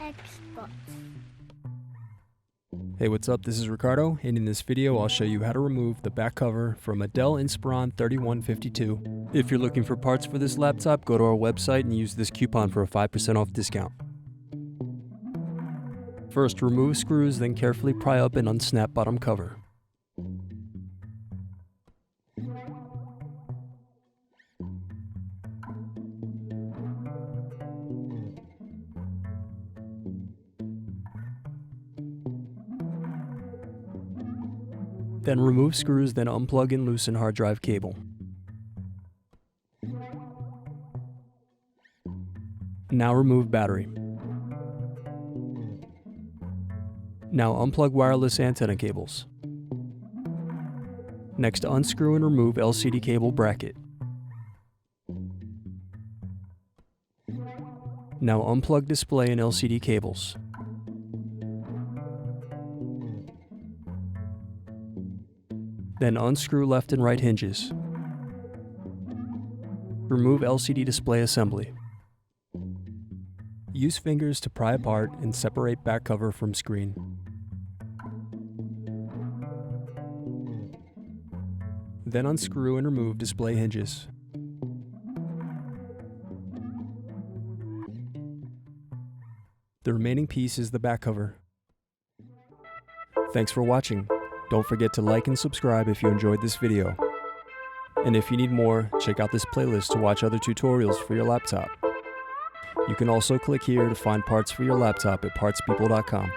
Xbox. Hey, what's up? This is Ricardo, and in this video I'll show you how to remove the back cover from a Dell Inspiron 3152. If you're looking for parts for this laptop, go to our website and use this coupon for a 5% off discount. First, remove screws, then carefully pry up and unsnap bottom cover. Then remove screws, then unplug and loosen hard drive cable. Now remove battery. Now unplug wireless antenna cables. Next, unscrew and remove LCD cable bracket. Now unplug display and LCD cables. Then unscrew left and right hinges. Remove LCD display assembly. Use fingers to pry apart and separate back cover from screen. Then unscrew and remove display hinges. The remaining piece is the back cover. Thanks for watching. Don't forget to like and subscribe if you enjoyed this video. And if you need more, check out this playlist to watch other tutorials for your laptop. You can also click here to find parts for your laptop at partspeople.com.